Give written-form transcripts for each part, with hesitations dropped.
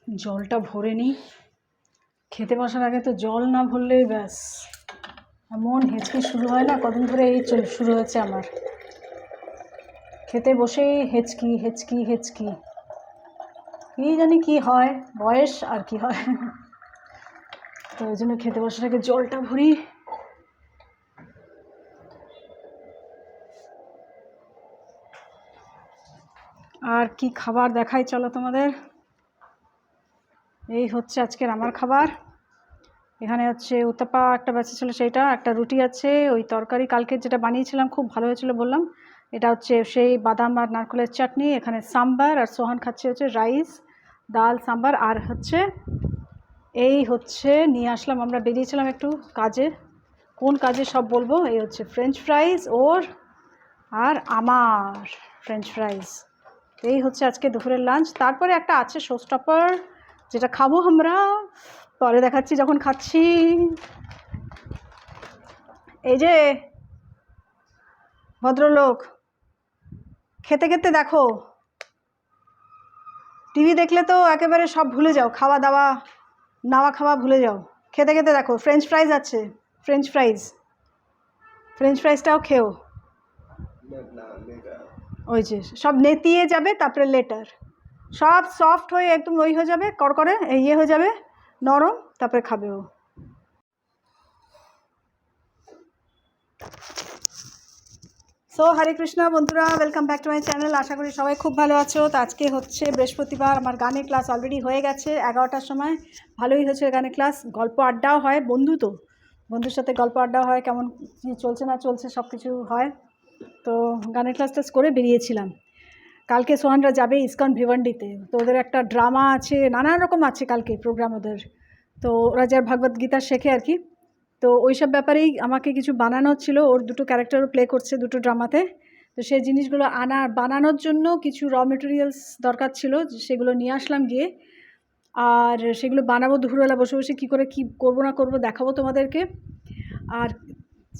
জলটা ভরে নিই। খেতে বসার আগে তো জল না ভরলেই ব্যাস এমন হেঁচকি শুরু হয় না, কদিন ধরে এই শুরু হয়েছে আমার। খেতে বসেই হেঁচকি হেঁচকি হেঁচকি, কী জানি কি হয়, বয়স আর কি হয়। তো ওই জন্য খেতে বসার আগে জলটা ভরি। আর কি খাবার দেখাই চলো তোমাদের। এই হচ্ছে আজকের আমার খাবার। এখানে হচ্ছে উত্তাপা একটা বেঁচে ছিল, সেইটা একটা রুটি আছে, ওই তরকারি কালকে যেটা বানিয়েছিলাম খুব ভালো হয়েছিল বললাম, এটা হচ্ছে সেই বাদাম আর নারকেলের চাটনি। এখানে সাম্বার, আর সোহান খাচ্ছে হচ্ছে রাইস, ডাল, সাম্বার। আর হচ্ছে এই হচ্ছে নিয়ে আসলাম, আমরা বেরিয়েছিলাম একটু কাজে, কোন কাজে সব বলবো। এই হচ্ছে ফ্রেঞ্চ ফ্রাইজ ওর আর আমার ফ্রেঞ্চ ফ্রাইজ। এই হচ্ছে আজকে দুপুরের লাঞ্চ। তারপরে একটা আছে শো স্টপার, যেটা খাবো আমরা, পরে দেখাচ্ছি যখন খাচ্ছি। এই যে ভদ্রলোক, খেতে খেতে দেখো, টিভি দেখলে তো একেবারে সব ভুলে যাও, খাওয়া দাওয়া নাওয়া খাওয়া ভুলে যাও। খেতে খেতে দেখো, ফ্রেঞ্চ ফ্রাইজ আছে, ফ্রেঞ্চ ফ্রাইজটাও খেও। ওই যে সব নেতিয়ে যাবে, তারপরে লেটার সব সফট হয়ে একদম ওই হয়ে যাবে, কড়কড়ে ইয়ে হয়ে যাবে, নরম, তারপরে খাবে ও। সো হরে কৃষ্ণ বন্ধুরা, welcome back to my channel. আশা করি সবাই খুব ভালো আছো। তো আজকে হচ্ছে বৃহস্পতিবার, আমার গানের ক্লাস অলরেডি হয়ে গেছে 11টার সময়। ভালোই হয়েছে গানের ক্লাস, গল্প আড্ডাও হয়, বন্ধুর সাথে গল্প আড্ডাও হয়, কেমন কী চলছে না চলছে সব কিছু হয়। তো গানের ক্লাস টাস করে বেরিয়েছিলাম। কালকে সোহানরা যাবে ইস্কন ভিওয়ান্ডিতে, তো ওদের একটা ড্রামা আছে, নানান রকম আছে কালকে প্রোগ্রাম ওদের। তো ওরা যার ভাগবত গীতা শেখে আর কি। তো ওই সব ব্যাপারেই আমাকে কিছু বানানো ছিল, ওর দুটো ক্যারেক্টারও প্লে করছে দুটো ড্রামাতে। তো সেই জিনিসগুলো বানানোর জন্য কিছু র মেটেরিয়ালস দরকার ছিল, সেগুলো নিয়ে আসলাম গিয়ে। আর সেগুলো বানাবো দুপুরবেলা বসে বসে, কী করে কী করবো না করবো দেখাবো তোমাদেরকে। আর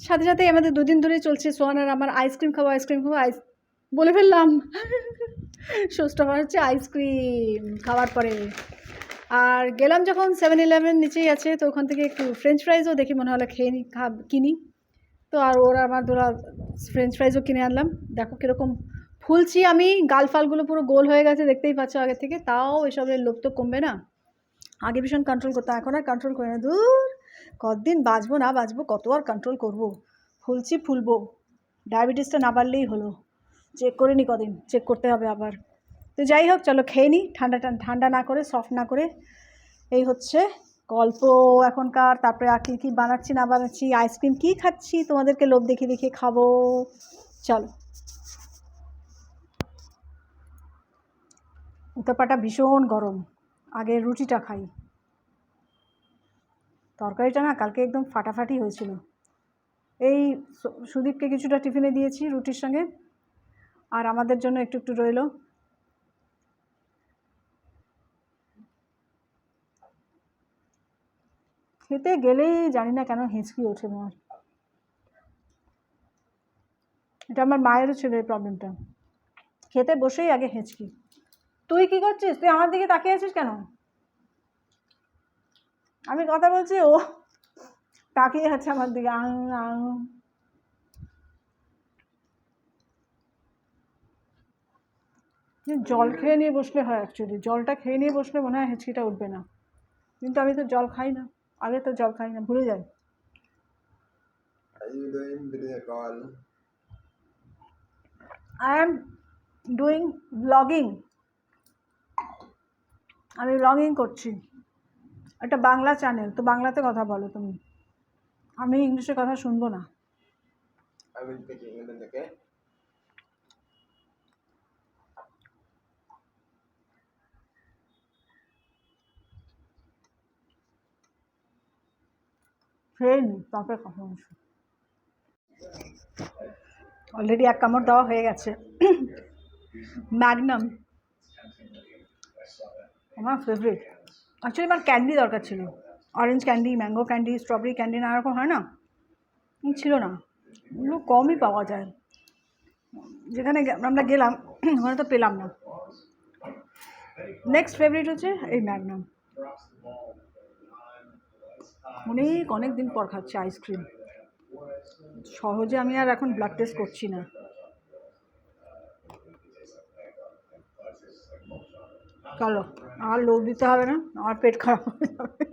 সাথে সাথে আমাদের দুদিন ধরেই চলছে সোহান আর আমার আইসক্রিম খাবো বলে ফেললাম। শোস্টপার হচ্ছে আইসক্রিম খাওয়ার পরে। আর গেলাম যখন 7-11 নিচেই আছে, তো ওখান থেকে একটু ফ্রেঞ্চ ফ্রাইজও দেখি মনে হলো খেয়ে কিনি। তো আর ওরা আমার দুরা ফ্রেঞ্চ ফ্রাইজও কিনে আনলাম। দেখো কীরকম ফুলছি আমি, গালফালগুলো পুরো গোল হয়ে গেছে, দেখতেই পাচ্ছ আগে থেকে। তাও এসবের লোভ তো কমবে না। আগে ভীষণ কন্ট্রোল করতাম, এখন আর কন্ট্রোল করে না। দূর, কতদিন বাঁচবো না বাঁচবো, কত আর কন্ট্রোল করবো। ফুলবো, ডায়াবেটিসটা না বাড়লেই হলো। চেক করে নি কদিন, চেক করতে হবে আবার। তো যাই হোক, চলো খেয়ে নিই, ঠান্ডা না করে, সফট না করে। এই হচ্ছে গল্প এখনকার। তারপরে আর কী বানাচ্ছি না বানাচ্ছি, আইসক্রিম কী খাচ্ছি তোমাদেরকে লোভ দেখিয়ে দেখিয়ে খাবো। চলো। উত্তাপাটা ভীষণ গরম, আগে রুটিটা খাই। তরকারিটা না কালকে একদম ফাটাফাটি হয়েছিল। এই সুদীপকে কিছুটা টিফিনে দিয়েছি রুটির সঙ্গে, আর আমাদের জন্য একটু একটু রইল। খেতে গেলেই জানি না কেন হেঁচকি ওঠে আমার। এটা আমার মায়েরও ছিল এই প্রবলেমটা, খেতে বসেই আগে হেঁচকি। তুই কী করছিস? তুই আমার দিকে তাকিয়ে আছিস কেন? আমি কথা বলছি, ও তাকিয়ে আছে আমার দিকে। জল খেয়ে নিয়ে বসলে হয়, অ্যাকচুয়ালি জলটা খেয়ে নিয়ে বসলে মনে হয় হেঁচকিটা উঠবে না, কিন্তু আমি তো জল খাই না, আগে তো জল খাই না, ভুলে যাই। I am doing vlogging. আমি ব্লগিং করছি, একটা বাংলা চ্যানেল, তো বাংলাতে কথা বলো তুমি, আমি ইংলিশে কথা শুনবো না। খেয়ে নি, তারপরে কথা বলছি। অলরেডি এক কামড় দেওয়া হয়ে গেছে। ম্যাগনাম আমার ফেভারিট। অ্যাকচুয়ালি আমার ক্যান্ডি দরকার ছিল, orange candy, mango candy, strawberry candy, নানা রকম হয় না, ছিল না, এগুলো কমই পাওয়া যায়। যেখানে আমরা গেলাম ওখানে তো পেলাম না। নেক্সট ফেভারিট হচ্ছে এই ম্যাগনাম। অনেক দিন পর খাচ্ছি আইসক্রিম। সহজে আমি আর এখন ব্লাড টেস্ট করছি না। চলো আর লোভ দিতে হবে না, আমার পেট খারাপ হয়ে যাবে।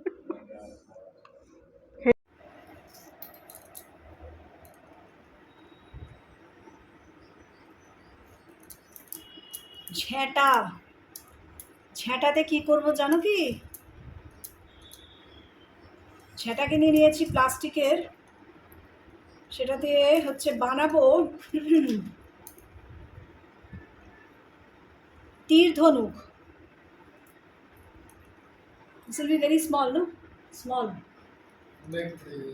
ঝ্যাঁটাতে কি করব জানো কি? ঝ্যাঁটাকে নিয়ে নিয়েছি প্লাস্টিকের, সেটা দিয়ে হচ্ছে বানাবো তীর ধনুক। This will be very small, no? Small. Like three.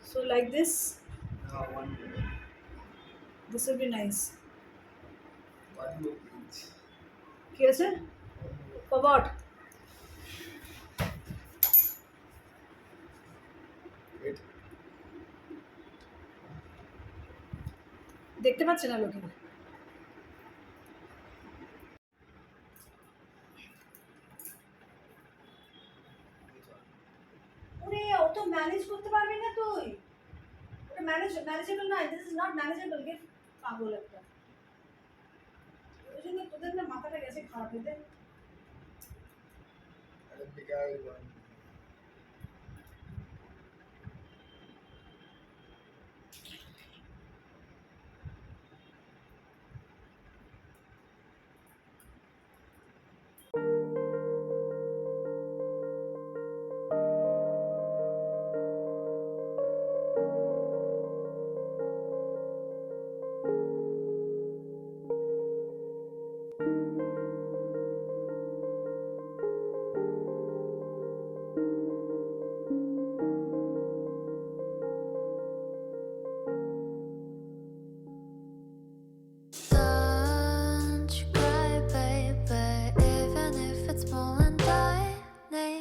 So like this. One. This will be nice. One look each. কি আছে? For what? Wait. দেখতে পাচ্ছে না লোকে। ওরে অত ম্যানেজ করতে পারবি না তুই। ওটা ম্যানেজেবল না, this is not manageable. Give পাগল একটা। ওই জন্য তোদের না মাথাটা গেছে খারাপ হতে। And the bigger one. Don't you cry, baby, even if it's small and tiny.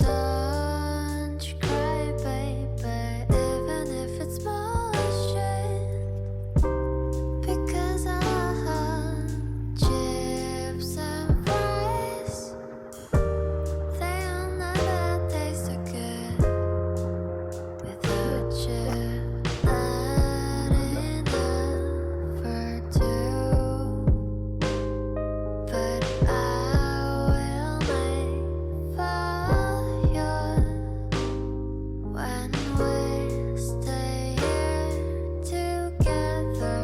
Don't you cry, baby, even if it's small as shit. Because I have chips and fries. They'll never taste so good without you. Not enough for two, but I will make for you when we stay here together.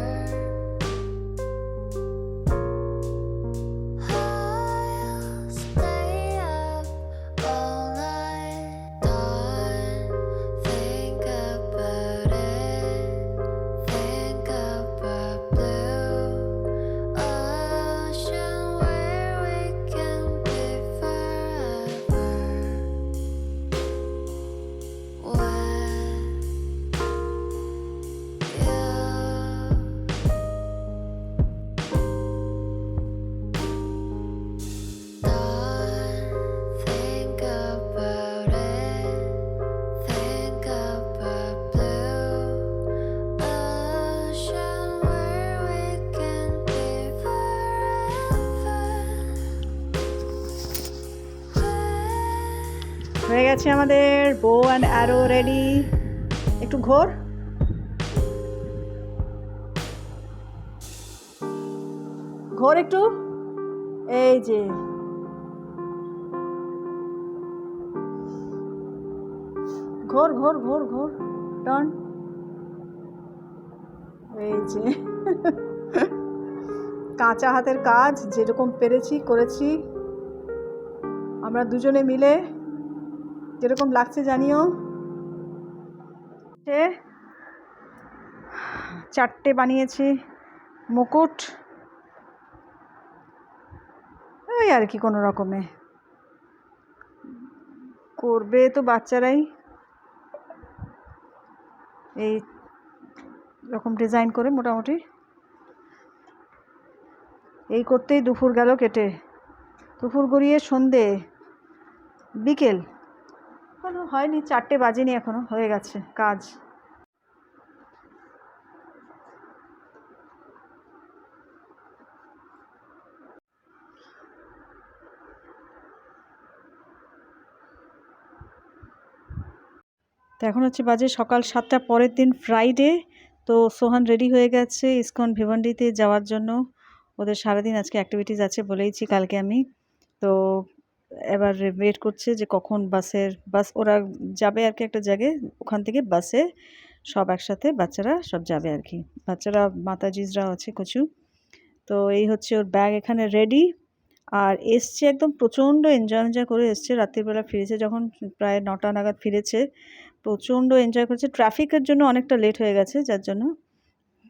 I'll stay up all night, don't think about it. Think about blue ocean where we can be forever. Don't think about it. Think about blue ocean where we can be forever. হয়ে গেছে আমাদের বো and arrow ready. একটু ঘোর। ঘোর একটু। এই যে ঘোর ঘোর ঘোর ঘোর টার্ন। এই যে কাঁচা হাতের কাজ যেরকম পেরেছি করেছি। আমরা দুজনে মিলে যেরকম লাগছে জানিও। চারটে বানিয়েছি মুকুট, ওই আর কি কোনো রকমে করবে তো বাচ্চারাই। এই রকম ডিজাইন করে মোটামুটি এই করতেই দুপুর গেল কেটে। দুপুর গড়িয়ে সন্ধে বিকেল এখনো হয়নি, 4টে বাজেনি এখনো, হয়ে গেছে কাজ। তো এখন হচ্ছে বাজে সকাল 7টা, পরের দিন ফ্রাইডে। তো সোহান রেডি হয়ে গেছে ইসকন ভিভান্ডিতে যাওয়ার জন্য। ওদের সারাদিন আজকে অ্যাক্টিভিটিস আছে বলেইছি কালকে আমি। তো এবার ওয়েট করছে যে কখন বাস ওরা যাবে আর কি একটা জায়গায়, ওখান থেকে বাসে সব একসাথে বাচ্চারা সব যাবে আর কি। বাচ্চারা মাতাজিজরা আছে কিছু। তো এই হচ্ছে ওর ব্যাগ এখানে রেডি। আর এসছে একদম প্রচণ্ড এনজয় করে এসছে। রাত্রিবেলা ফিরেছে যখন, প্রায় 9টা নাগাদ ফিরেছে। প্রচণ্ড এনজয় করেছে। ট্রাফিকের জন্য অনেকটা লেট হয়ে গেছে যার জন্য,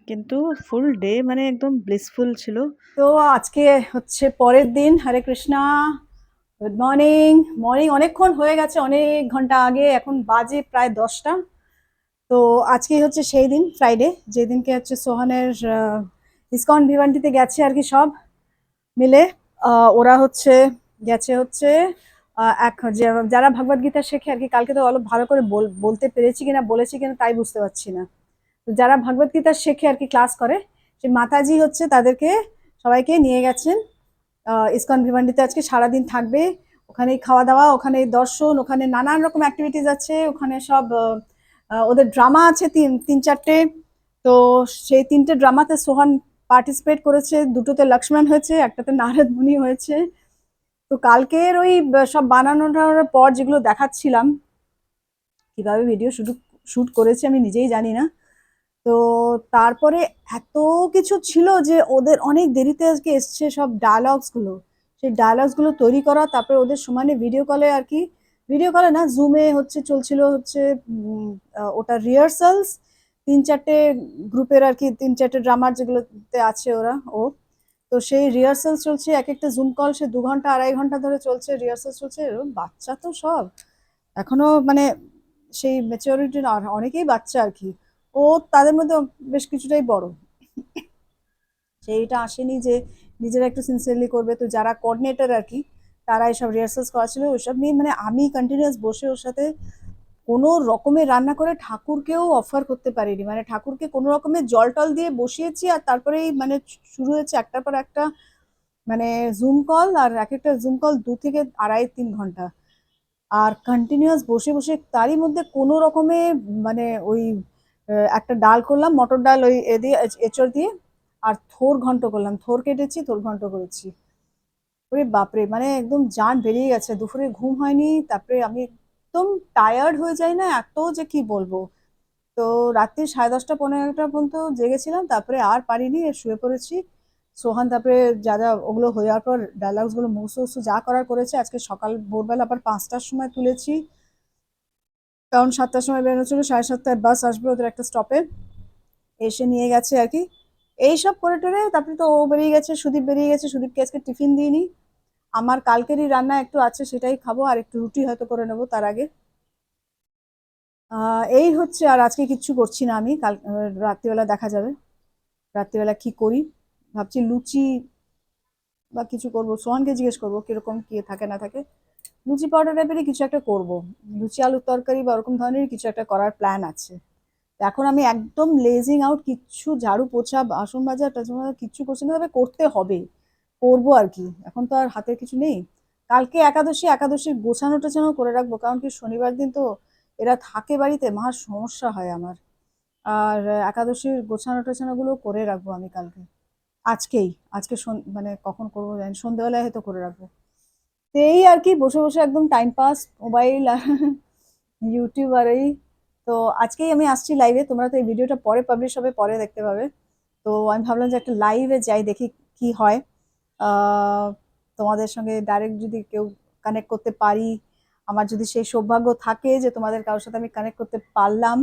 কিন্তু ফুল ডে মানে একদম ব্লিসফুল ছিল। তো আজকে হচ্ছে পরের দিন। হরে কৃষ্ণা, গুড মর্নিং। মর্নিং অনেকক্ষণ হয়ে গেছে, অনেক ঘন্টা আগে, এখন বাজে প্রায় 10টা। তো আজকে হচ্ছে সেই দিন ফ্রাইডে, যেদিনকে হচ্ছে সোহানের ইসকন ভিভান্ডিতে গেছে আর কি সব মিলে। ওরা হচ্ছে গেছে হচ্ছে যারা ভগবদ গীতা শেখে আর কি। কালকে তো অল্প ভালো করে বলতে পেরেছি কিনা, বলেছি কিনা তাই বুঝতে পারছি না। তো যারা ভগবদ গীতা শেখে আর কি, ক্লাস করে, সেই মাতাজি হচ্ছে তাদেরকে সবাইকে নিয়ে গেছেন ইসকন ভিভান্ডিতে। আজকে সারাদিন থাকবে ওখানেই, খাওয়া দাওয়া, ওখানে দর্শন, ওখানে নানান রকম অ্যাক্টিভিটিস আছে। ওখানে সব ওদের ড্রামা আছে তিন চারটে। তো সেই 3টে ড্রামাতে সোহান পার্টিসিপেট করেছে। দুটোতে লক্ষ্মণ হয়েছে, একটাতে নারদ মুনি হয়েছে। তো কালকের ওই সব বানানোর পর যেগুলো দেখাচ্ছিলাম, কিভাবে ভিডিও শুট করেছে আমি নিজেই জানি না। তো তারপরে এত কিছু ছিল যে ওদের অনেক দেরিতে আজকে এসছে সব ডায়ালগসগুলো। সেই ডায়ালগসগুলো তৈরি করা, তারপরে ওদের সমানে ভিডিও কলে আর কি, ভিডিও কলে না, জুমে হচ্ছে চলছিল হচ্ছে ওটা রিহার্সালস। 3-4টে গ্রুপের আর কি, 3-4টে ড্রামার যেগুলোতে আছে ওরা তো সেই রিহার্সাল চলছে। এক একটা জুম কল সে 2 ঘন্টা 2.5 ঘন্টা ধরে চলছে, রিহার্সাল চলছে। এরকম বাচ্চা তো সব এখনো মানে সেই ম্যাচিওরিটি না, অনেকেই বাচ্চা আর কি। ও তাদের মধ্যে বেশ কিছুটাই বড়। সেইটা আসেনি যে নিজেরা একটু সিনসিয়ারলি করবে। তো যারা কোঅর্ডিনেটর আর কি, তারা এইসব রিহার্সালস করাছিল। ওইসব নিয়ে মানে আমি কন্টিনিউয়াস বসে ওর সাথে কোনো রকমের রান্না করে ঠাকুরকেও অফার করতে পারিনি। মানে ঠাকুরকে কোনো রকমের জল টল দিয়ে বসিয়েছি, আর তারপরেই মানে শুরু হয়েছে একটার পর একটা মানে জুম কল। আর এক একটা জুম কল 2 থেকে 2.5-3 ঘন্টা, আর কন্টিনিউয়াস বসে বসে। তারই মধ্যে কোনো রকমে মানে ওই একটা ডাল করলাম, মটর ডাল, ওই দিয়ে এঁচড় দিয়ে। আর থোর ঘন্ট করলাম, থোর কেটেছি, থোর ঘন্ট করেছি। ওরে বাপরে, মানে একদম জান বেরিয়ে গেছে। দুপুরে ঘুম হয়নি, তারপরে আমি একদম টায়ার্ড হয়ে যাই না এত, যে কি বলবো। তো রাত্রি 10:30 পৌনে 11টা পর্যন্ত জেগেছিলাম, তারপরে আর পারিনি, শুয়ে পড়েছি। সোহান তারপরে যা যা ওগুলো হয়ে যাওয়ার পর ডায়লগসগুলো মুখস্থ যা করার করেছে। আজকে সকাল ভোরবেলা আবার 5টার সময় তুলেছি, কারণ 7টার সময় বেরোনো ছিল, 7:30টায় বাস আসবে ওদের একটা স্টপে, এসে নিয়ে গেছে আর কি। এইসব করে টোরে তারপরে তো ও বেরিয়ে গেছে, সুদীপ বেরিয়ে গেছে। সুদীপকে আজকে টিফিন দিইনি। আমার কালকেরই রান্না একটু আছে, সেটাই খাবো, আর একটু রুটি হয়তো করে নেবো তার আগে। এই হচ্ছে। আর আজকে কিচ্ছু করছি না আমি। কাল রাত্রিবেলা দেখা যাবে রাত্রিবেলা কি করি। ভাবছি লুচি বা কিছু করবো। সোহানকে জিজ্ঞেস করবো কিরকম কি থাকে না থাকে। লুচি পাউডার টাইপেরই কিছু একটা করব, লুচি আলুর তরকারি বা ওরকম ধরনের কিছু একটা করার প্ল্যান আছে। এখন আমি একদম লেজিং আউট, কিচ্ছু ঝাড়ু পোছা বাসন মাজা টাসন মাজা কিচ্ছু করছি না, তবে করতে হবে, করবো আর কি। এখন তো আর হাতে কিছু নেই। কালকে একাদশীর গোছানো টোছানো করে রাখবো, কারণ কি শনিবার দিন তো এরা থাকে বাড়িতে, মহা সমস্যা হয় আমার। আর একাদশীর গোছানো টোছানোগুলো করে রাখবো আমি কালকে, আজকেই। আজকে মানে কখন করবো জানি, সন্ধ্যেবেলায় হয়তো করে রাখবো। তো এই আর কি, বসে বসে একদম টাইম পাস, মোবাইল আর ইউটিউব আর এই। তো আজকেই আমি আসছি লাইভে। তোমরা তো এই ভিডিওটা পরে পাবলিশ হবে, পরে দেখতে পাবে। তো আমি ভাবলাম যে একটা লাইভে যাই, দেখি কি হয়। তোমাদের সঙ্গে ডাইরেক্ট যদি কেউ কানেক্ট করতে পারি, আমার যদি সেই সৌভাগ্য থাকে যে তোমাদের কারোর সাথে আমি কানেক্ট করতে পারলাম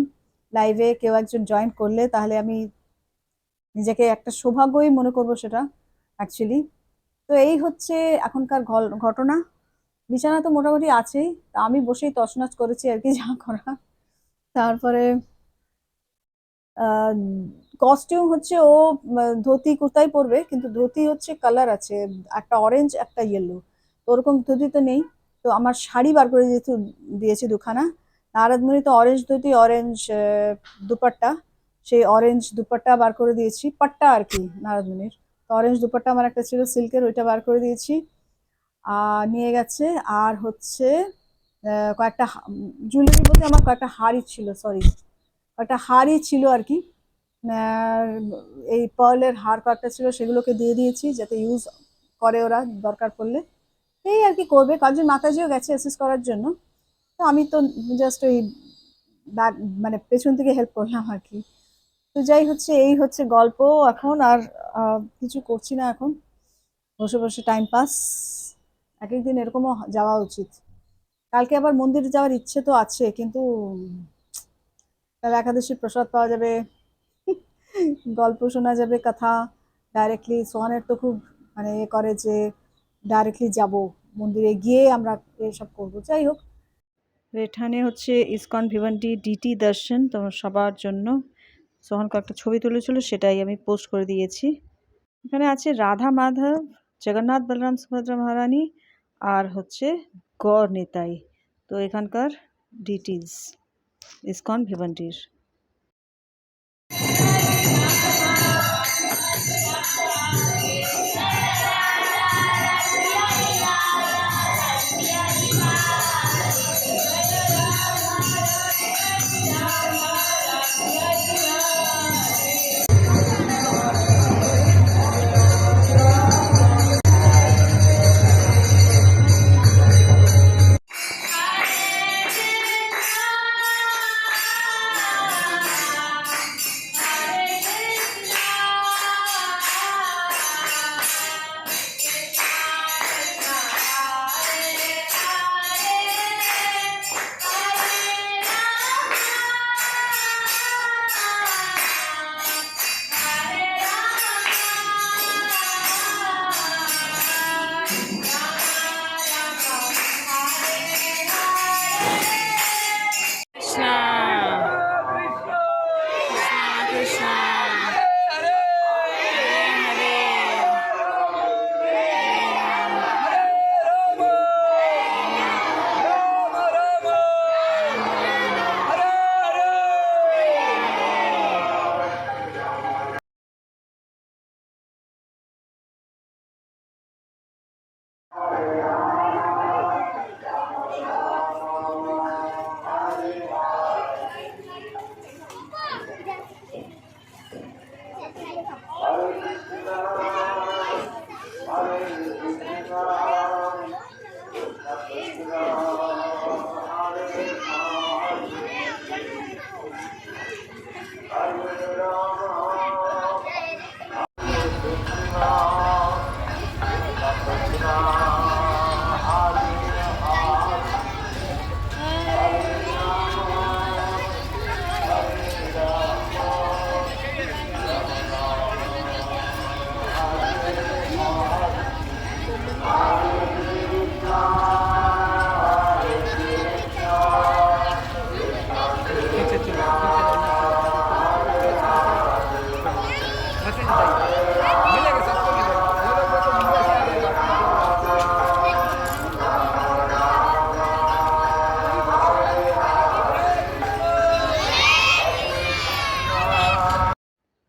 লাইভে, কেউ একজন জয়েন করলে, তাহলে আমি নিজেকে একটা সৌভাগ্যই মনে করবো সেটা অ্যাকচুয়ালি। তো এই হচ্ছে এখনকার ঘটনা। বিছানা তো মোটামুটি আছেই, তা আমি বসেই তছনছ করেছি আর কি, যা করা। তারপরে কস্টিউম হচ্ছে ও ধুতি কুর্তাই পরবে, কিন্তু ধুতি হচ্ছে কালার আছে, একটা অরেঞ্জ একটা ইয়েলো। তো ওরকম ধুতি তো নেই। তো আমার শাড়ি বার করে যেহেতু দিয়েছি দুখানা, নারদমণি তো অরেঞ্জ ধুতি, অরেঞ্জ দুপাট্টা, সেই অরেঞ্জ দুপাট্টা বার করে দিয়েছি, পাট্টা আর কি নারদমণির। তো অরেঞ্জ দুপাট্টা আমার একটা ছিল সিল্কের, ওইটা বার করে দিয়েছি, নিয়ে গেছে। আর হচ্ছে কয়েকটা জুয়েলারি বলতে আমার কয়েকটা হারই ছিল, সরি কয়েকটা হারই ছিল আর কি। আহ, এই পার্লের হার কয়েকটা ছিল, সেগুলোকে দিয়ে দিয়েছি যাতে ইউজ করে ওরা দরকার পড়লে। এই আর কি করবে, কাজের মাতাজিও গেছে অ্যাসিস্ট করার জন্য। তো আমি তো জাস্ট ওই ব্যাগ মানে পেছন থেকে হেল্প করলাম আর কি। তো যাই হচ্ছে, এই হচ্ছে গল্প এখন। আর কিছু করছি না এখন, বসে বসে টাইম পাস। এক একদিন এরকমও যাওয়া উচিত। কালকে আবার মন্দিরে যাওয়ার ইচ্ছে তো আছে, কিন্তু কাল একাদশীর প্রসাদ পাওয়া যাবে, গল্প শোনা যাবে, কথা ডাইরেক্টলি। সোহানের তো খুব মানে এ করে যে ডাইরেক্টলি যাব মন্দিরে গিয়ে আমরা এসব করবো। যাই হোক, এখানে হচ্ছে ইসকন ভিভান্ডি ডিটি দর্শন তোমার সবার জন্য। সোহান কয়েকটা ছবি তুলেছিল, সেটাই আমি পোস্ট করে দিয়েছি। এখানে আছে রাধা মাধব, জগন্নাথ বলরাম সুভদ্রা মহারানী, আর হচ্ছে গড় নিতাই। তো এখানকার ডিটিলস ইসকন ভিভান্ডির।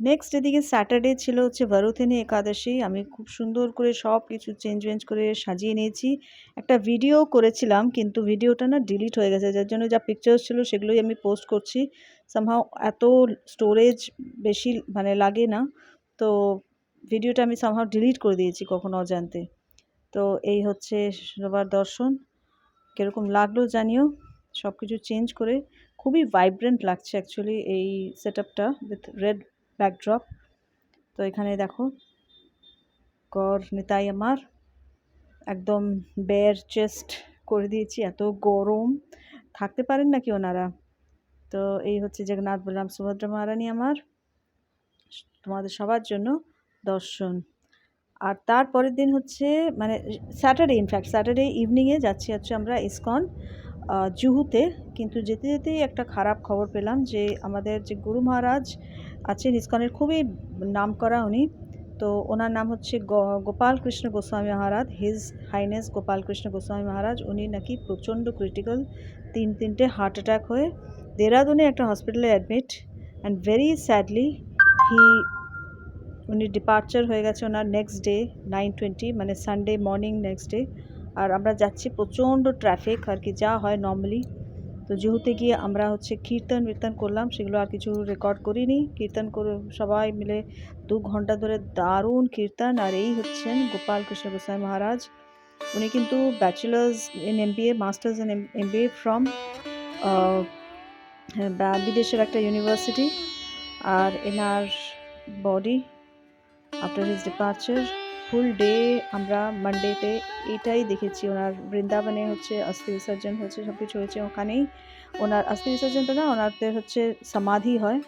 নেক্সট এদিকে স্যাটারডে ছিল হচ্ছে বরুথিনী একাদশী। আমি খুব সুন্দর করে সব কিছু চেঞ্জ করে সাজিয়ে নিয়েছি। একটা ভিডিও করেছিলাম, কিন্তু ভিডিওটা না ডিলিট হয়ে গেছে, যার জন্য যা পিকচার্স ছিল সেগুলোই আমি পোস্ট করছি। সামহাও এত স্টোরেজ বেশি মানে লাগে না, তো ভিডিওটা আমি সামহাও ডিলিট করে দিয়েছি কখনো অজান্তে। তো এই হচ্ছে সবার দর্শন। কীরকম লাগলো জানিও। সব কিছু চেঞ্জ করে খুবই ভাইব্রেন্ট লাগছে অ্যাকচুয়ালি এই সেট আপটা উইথ রেড ব্যাকড্রপ। তো এখানে দেখো গড় নিতাই আমার একদম বেয়ার চেস্ট করে দিয়েছি, এত গরম থাকতে পারেন নাকি ওনারা। তো এই হচ্ছে জগন্নাথ বলরাম সুভদ্রা মহারানী আমার তোমাদের সবার জন্য দর্শন। আর তারপরের দিন হচ্ছে মানে স্যাটারডে, ইনফ্যাক্ট স্যাটারডে ইভিনিংয়ে যাচ্ছি হচ্ছে আমরা ইসকন জুহুতে। কিন্তু যেতে যেতেই একটা খারাপ খবর পেলাম যে আমাদের যে গুরু মহারাজ আছেন ইসকনের, খুবই নাম করা উনি। তো ওনার নাম হচ্ছে গোপাল কৃষ্ণ গোস্বামী মহারাজ, হিজ হাইনেস গোপাল কৃষ্ণ গোস্বামী মহারাজ। উনি নাকি প্রচণ্ড ক্রিটিক্যাল, তিনটে হার্ট অ্যাটাক হয়ে দেরাদুনে একটা হসপিটালে অ্যাডমিট। অ্যান্ড ভেরি স্যাডলি উনি ডিপার্চার হয়ে গেছে ওনার নেক্সট ডে 9:20 মানে সানডে মর্নিং নেক্সট ডে। আর আমরা যাচ্ছি প্রচণ্ড ট্রাফিক আর কি, যা হয় নর্মালি। তো জুহুতে গিয়ে আমরা হচ্ছে কীর্তন করলাম, সেগুলো আর কিছু রেকর্ড করিনি। কীর্তন করে সবাই মিলে 2 ঘন্টা ধরে দারুণ কীর্তন। আর এই হচ্ছেন গোপাল কৃষ্ণ গোসাই মহারাজ। উনি কিন্তু bachelors in MBA, masters in MBA from বিদেশের একটা ইউনিভার্সিটি। আর এনার body after his departure full day আমরা মানডেতে এটাই দেখেছি। ওনার বৃন্দাবনে হচ্ছে অস্থি বিসর্জন হয়েছে, সব কিছু হয়েছে ওখানেই। ওনার অস্থি বিসর্জন তো না, ওনাদের হচ্ছে সমাধি হয়।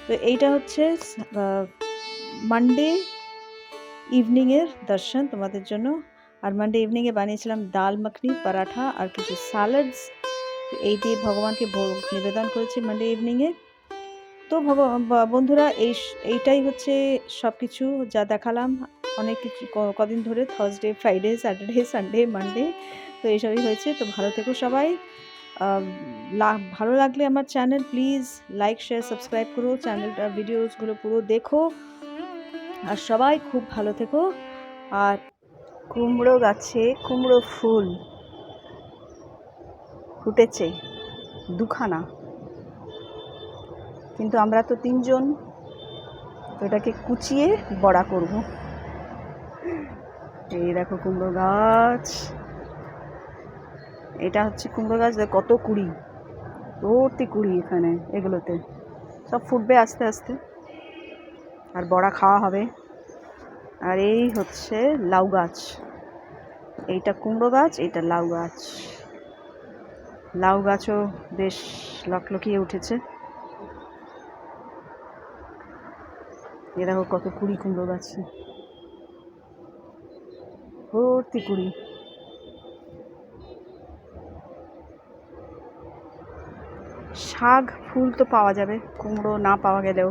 তো এইটা হচ্ছে মানডে ইভিনিংয়ের দর্শন তোমাদের জন্য। আর মানডে ইভিনিংয়ে বানিয়েছিলাম ডাল মাখনি, পরাঠা আর কিছু স্যালাডস। এই দিয়ে ভগবানকে ভোগ নিবেদন করেছি মানডে ইভিনিংয়ে। তো বন্ধুরা এইটাই হচ্ছে সব কিছু যা দেখালাম। অনেক কিছু কদিন ধরে, Thursday, Friday, Saturday, Sunday, Monday, তো এইসবই হয়েছে। তো ভালো থেকো সবাই। ভালো লাগলে আমার channel please like, share, subscribe করো। চ্যানেলটা ভিডিওসগুলো পুরো দেখো। আর সবাই খুব ভালো থেকো। আর কুমড়ো গাছে কুমড়ো ফুল ফুটেছে 2খানা, কিন্তু আমরা তো 3 জন, তো এটাকে কুচিয়ে বড়া করব। এই দেখো কুমড়ো গাছ, এটা হচ্ছে কুমড়ো গাছ। কত কুড়ি, ভর্তি কুড়ি এখানে, এগুলোতে সব ফুটবে আস্তে আস্তে, আর বড়া খাওয়া হবে। আর এই হচ্ছে লাউ গাছ, এইটা কুমড়ো গাছ, এইটা লাউ গাছ। লাউ গাছও বেশ লকলকিয়ে উঠেছে। এ দেখো কত কুড়ি কুমড়ো গাছে, ভর্তি কুড়ি। শাক ফুল তো পাওয়া যাবে, কুমড়ো না পাওয়া গেলেও।